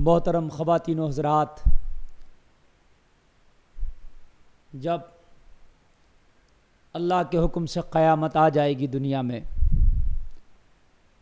محترم خواتین و حضرات، جب اللہ کے حکم سے قیامت آ جائے گی دنیا میں،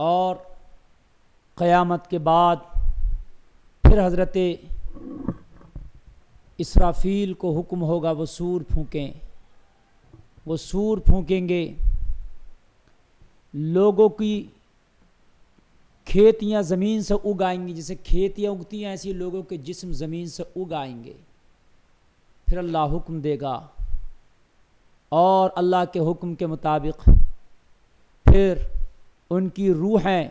اور قیامت کے بعد پھر حضرت اسرافیل کو حکم ہوگا وہ سور پھونکیں، وہ سور پھونکیں گے، لوگوں کی کھیتیاں زمین سے اگائیں گی، جیسے کھیتیاں اگتی ہیں ایسی لوگوں کے جسم زمین سے اگائیں گے۔ پھر اللہ حکم دے گا، اور اللہ کے حکم کے مطابق پھر ان کی روحیں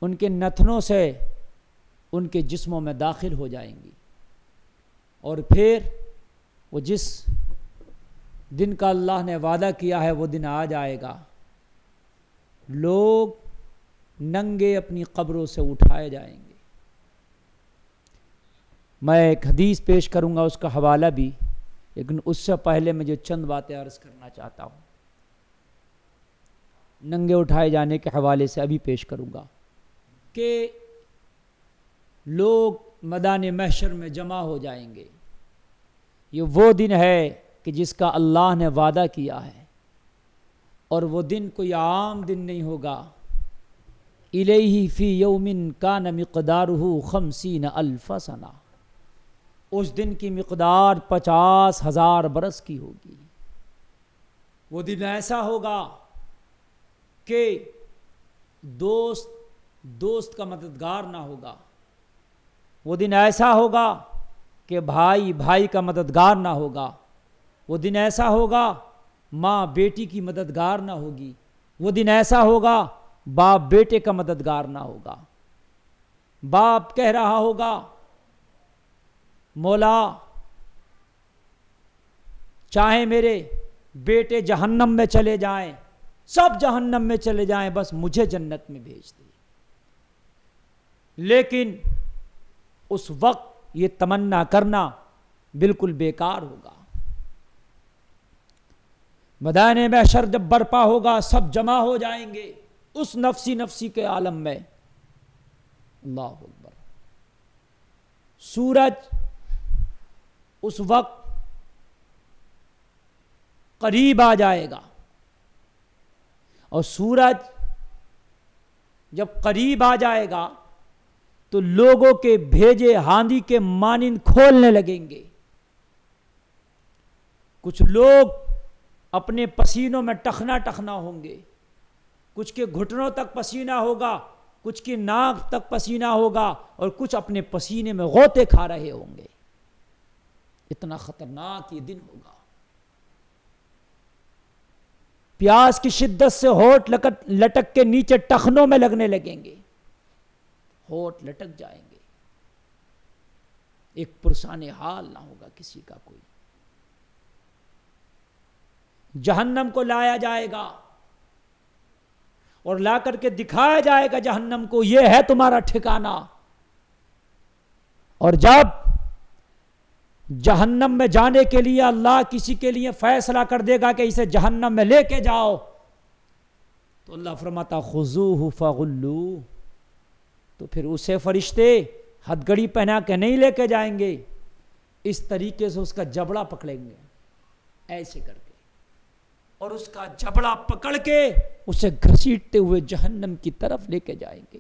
ان کے نتنوں سے ان کے جسموں میں داخل ہو جائیں گی، اور پھر وہ جس دن کا اللہ نے وعدہ کیا ہے وہ دن آ جائے گا، لوگ ننگے اپنی قبروں سے اٹھائے جائیں گے۔ میں ایک حدیث پیش کروں گا، اس کا حوالہ بھی، لیکن اس سے پہلے میں جو چند باتیں عرض کرنا چاہتا ہوں ننگے اٹھائے جانے کے حوالے سے ابھی پیش کروں گا کہ لوگ میدان محشر میں جمع ہو جائیں گے۔ یہ وہ دن ہے کہ جس کا اللہ نے وعدہ کیا ہے، اور وہ دن کوئی عام دن نہیں ہوگا۔ الیہ فی یوم کان مقدارہ 50,000 سنہ، اس دن کی مقدار 50,000 برس کی ہوگی۔ وہ دن ایسا ہوگا کہ دوست کا مددگار نہ ہوگا، وہ دن ایسا ہوگا کہ بھائی کا مددگار نہ ہوگا، وہ دن ایسا ہوگا ماں بیٹی کی مددگار نہ ہوگی، وہ دن ایسا ہوگا باپ بیٹے کا مددگار نہ ہوگا۔ باپ کہہ رہا ہوگا مولا چاہے میرے بیٹے جہنم میں چلے جائیں، سب جہنم میں چلے جائیں، بس مجھے جنت میں بھیج دے۔ لیکن اس وقت یہ تمنا کرنا بالکل بیکار ہوگا۔ میدان محشر جب برپا ہوگا، سب جمع ہو جائیں گے اس نفسی کے عالم میں۔ اللہ اکبر۔ سورج اس وقت قریب آ جائے گا، اور سورج جب قریب آ جائے گا تو لوگوں کے بھیجے ہاندی کے مانند کھولنے لگیں گے۔ کچھ لوگ اپنے پسینوں میں ٹخنا ہوں گے، کچھ کے گھٹنوں تک پسینہ ہوگا، کچھ کی ناک تک پسینہ ہوگا، اور کچھ اپنے پسینے میں غوطے کھا رہے ہوں گے۔ اتنا خطرناک یہ دن ہوگا۔ پیاس کی شدت سے ہونٹ لٹک کے نیچے ٹخنوں میں لگنے لگیں گے، ہونٹ لٹک جائیں گے، ایک پرسان حال نہ ہوگا کسی کا کوئی۔ جہنم کو لایا جائے گا، اور لا کر کے دکھایا جائے گا جہنم کو، یہ ہے تمہارا ٹھکانہ۔ اور جب جہنم میں جانے کے لیے اللہ کسی کے لیے فیصلہ کر دے گا کہ اسے جہنم میں لے کے جاؤ، تو اللہ فرماتا خذوہ فغلوہ، تو پھر اسے فرشتے ہتھ گڑی پہنا کے نہیں لے کے جائیں گے، اس طریقے سے اس کا جبڑا پکڑیں گے، ایسے کر کے، اور اس کا جبڑا پکڑ کے اسے گھسیٹتے ہوئے جہنم کی طرف لے کے جائیں گے۔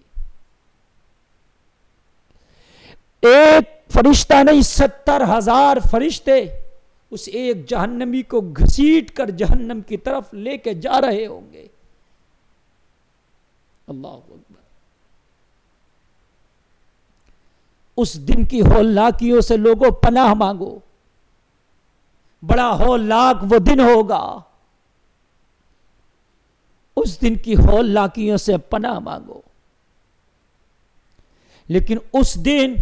ایک فرشتہ نہیں، 70,000 فرشتے اس ایک جہنمی کو گھسیٹ کر جہنم کی طرف لے کے جا رہے ہوں گے۔ اللہ اکبر۔ اس دن کی ہولناکیوں سے لوگوں پناہ مانگو، بڑا ہولناک وہ دن ہوگا، اس دن کی ہولناکیوں سے پناہ مانگو۔ لیکن اس دن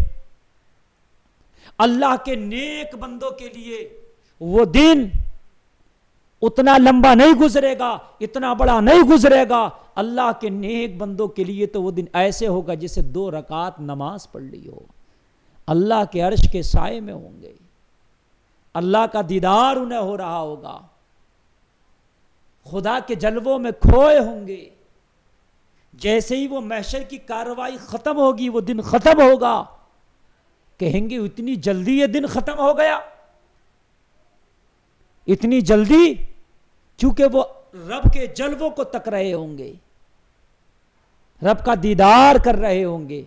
اللہ کے نیک بندوں کے لیے وہ دن اتنا لمبا نہیں گزرے گا، اتنا بڑا نہیں گزرے گا۔ اللہ کے نیک بندوں کے لیے تو وہ دن ایسے ہوگا جیسے 2 رکعت نماز پڑھ لی ہو، اللہ کے عرش کے سائے میں ہوں گے، اللہ کا دیدار انہیں ہو رہا ہوگا، خدا کے جلووں میں کھوئے ہوں گے، جیسے ہی وہ محشر کی کارروائی ختم ہوگی، وہ دن ختم ہوگا، کہیں گے اتنی جلدی یہ دن ختم ہو گیا، اتنی جلدی، چونکہ وہ رب کے جلووں کو تک رہے ہوں گے، رب کا دیدار کر رہے ہوں گے۔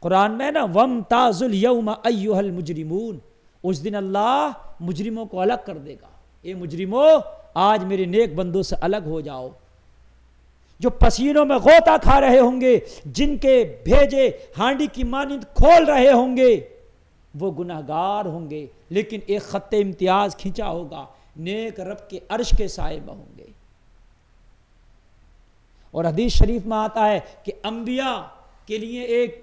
قرآن میں نا وَامْتَازُوا الْيَوْمَ أَيُّهَا الْمُجْرِمُونَ، اس دن اللہ مجرموں کو الگ کر دے گا، اے مجرموں آج میرے نیک بندوں سے الگ ہو جاؤ۔ جو پسینوں میں غوطہ کھا رہے ہوں گے، جن کے بھیجے ہانڈی کی مانند کھول رہے ہوں گے، وہ گناہگار ہوں گے، لیکن ایک خط امتیاز کھینچا ہوگا، نیک رب کے عرش کے سائے میں ہوں گے۔ اور حدیث شریف میں آتا ہے کہ انبیاء کے لیے ایک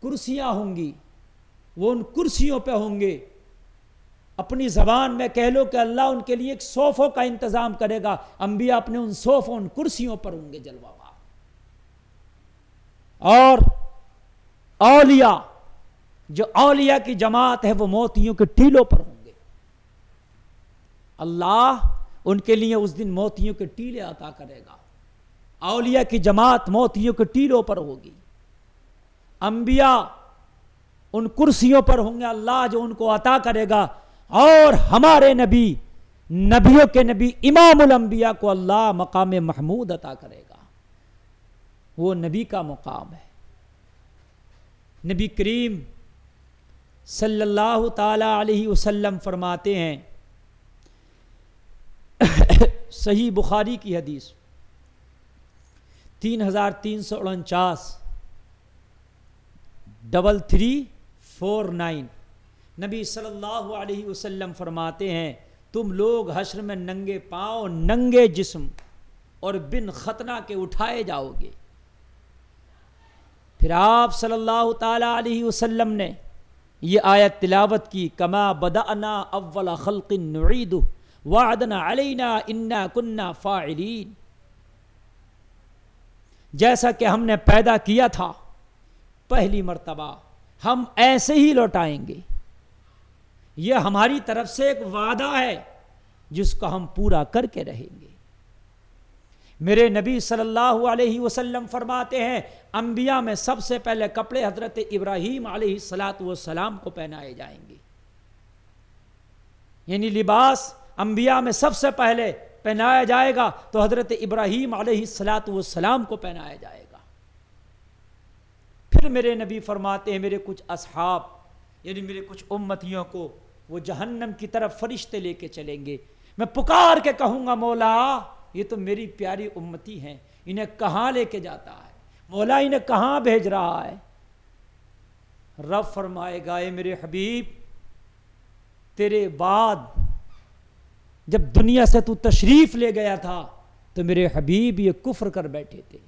کرسیاں ہوں گی، وہ ان کرسیوں پہ ہوں گے، اپنی زبان میں کہہ لو کہ اللہ ان کے لیے ایک صوفوں کا انتظام کرے گا، انبیاء اپنے ان صوفوں، ان کرسیوں پر ہوں گے جلوہ مار۔ اور اولیاء، جو اولیاء کی جماعت ہے، وہ موتیوں کے ٹیلوں پر ہوں گے، اللہ ان کے لیے اس دن موتیوں کے ٹیلے عطا کرے گا۔ اولیاء کی جماعت موتیوں کے ٹیلوں پر ہوگی، انبیاء ان کرسیوں پر ہوں گے، اللہ جو ان کو عطا کرے گا، اور ہمارے نبی، نبیوں کے نبی امام الانبیاء کو اللہ مقام محمود عطا کرے گا، وہ نبی کا مقام ہے۔ نبی کریم صلی اللہ تعالی علیہ وسلم فرماتے ہیں، صحیح بخاری کی حدیث 3349 3349، نبی صلی اللہ علیہ وسلم فرماتے ہیں تم لوگ حشر میں ننگے پاؤں، ننگے جسم اور بن ختنہ کے اٹھائے جاؤ گے۔ پھر آپ صلی اللہ تعالی علیہ وسلم نے یہ آیت تلاوت کی، کما بدأنا اول خلق نعیدہ وعدنا علینا انا کنا فاعلین، جیسا کہ ہم نے پیدا کیا تھا پہلی مرتبہ ہم ایسے ہی لوٹائیں گے، یہ ہماری طرف سے ایک وعدہ ہے جس کو ہم پورا کر کے رہیں گے۔ میرے نبی صلی اللہ علیہ وسلم فرماتے ہیں انبیاء میں سب سے پہلے کپڑے حضرت ابراہیم علیہ السلام کو پہنائے جائیں گے، یعنی لباس انبیاء میں سب سے پہلے پہنایا جائے گا تو حضرت ابراہیم علیہ السلام کو پہنایا جائے گا۔ پھر میرے نبی فرماتے ہیں میرے کچھ اصحاب، یعنی میرے کچھ امتیوں کو وہ جہنم کی طرف فرشتے لے کے چلیں گے، میں پکار کے کہوں گا مولا یہ تو میری پیاری امتی ہیں، انہیں کہاں لے کے جاتا ہے مولا، انہیں کہاں بھیج رہا ہے؟ رب فرمائے گا اے میرے حبیب تیرے بعد جب دنیا سے تو تشریف لے گیا تھا تو میرے حبیب یہ کفر کر بیٹھے تھے،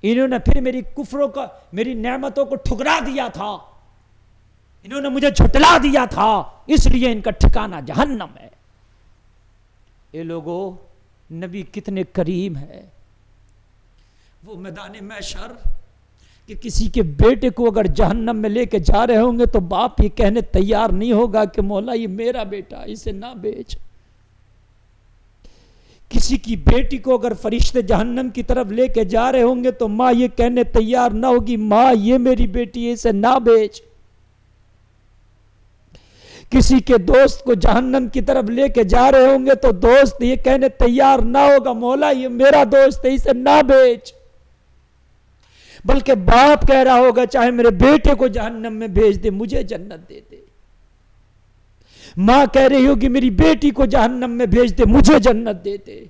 انہوں نے پھر میری کفروں کا، میری نعمتوں کو ٹھکرا دیا تھا، انہوں نے مجھے جھٹلا دیا تھا، اس لیے ان کا ٹھکانہ جہنم ہے۔ اے لوگو نبی کتنے کریم ہے، وہ میدان محشر کہ کسی کے بیٹے کو اگر جہنم میں لے کے جا رہے ہوں گے تو باپ یہ کہنے تیار نہیں ہوگا کہ مولا یہ میرا بیٹا، اسے نہ بیچ۔ کسی کی بیٹی کو اگر فرشتے جہنم کی طرف لے کے جا رہے ہوں گے تو ماں یہ کہنے تیار نہ ہوگی ماں یہ میری بیٹی ہے، اسے نہ بیچ۔ کسی کے دوست کو جہنم کی طرف لے کے جا رہے ہوں گے تو دوست یہ کہنے تیار نہ ہوگا مولا یہ میرا دوست ہے، اسے نہ بیچ، بلکہ باپ کہہ رہا ہوگا چاہے میرے بیٹے کو جہنم میں بھیج دے مجھے جنت دے دے، ماں کہہ رہی ہوگی میری بیٹی کو جہنم میں بھیج دے مجھے جنت دے دے،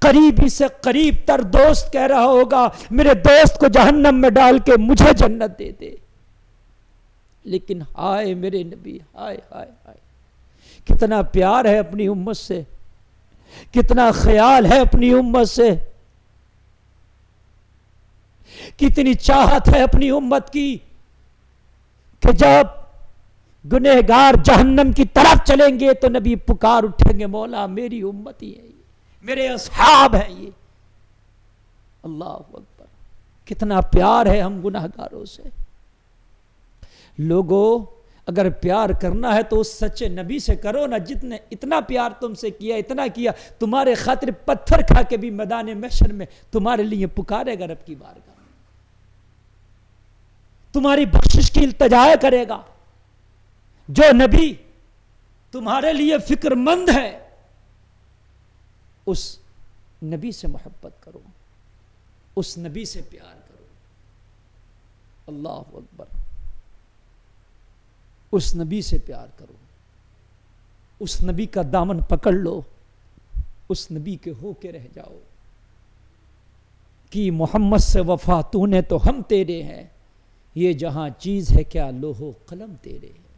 قریبی سے قریب تر دوست کہہ رہا ہوگا میرے دوست کو جہنم میں ڈال کے مجھے جنت دے دے۔ لیکن ہائے میرے نبی، ہائے ہائے ہائے، کتنا پیار ہے اپنی امت سے، کتنا خیال ہے اپنی امت سے، کتنی چاہت ہے اپنی امت کی کہ جب گنہگار جہنم کی طرف چلیں گے تو نبی پکار اٹھیں گے مولا میری امتی ہے یہ، میرے اصحاب ہیں یہ۔ اللہ اکبر، کتنا پیار ہے ہم گنہگاروں سے۔ لوگوں اگر پیار کرنا ہے تو اس سچے نبی سے کرو نا جتنے اتنا پیار تم سے کیا، اتنا کیا تمہارے خاطر پتھر کھا کے بھی میدان محشر میں تمہارے لیے پکارے گا رب کی بارگاہ میں، تمہاری بخشش کی التجا کرے گا۔ جو نبی تمہارے لیے فکر مند ہے اس نبی سے محبت کرو، اس نبی سے پیار کرو۔ اللہ اکبر، اس نبی سے پیار کرو، اس نبی کا دامن پکڑ لو، اس نبی کے ہو کے رہ جاؤ کہ محمد سے وفا تو نے تو ہم تیرے ہیں، یہ جہاں چیز ہے کیا لوح و قلم تیرے ہیں۔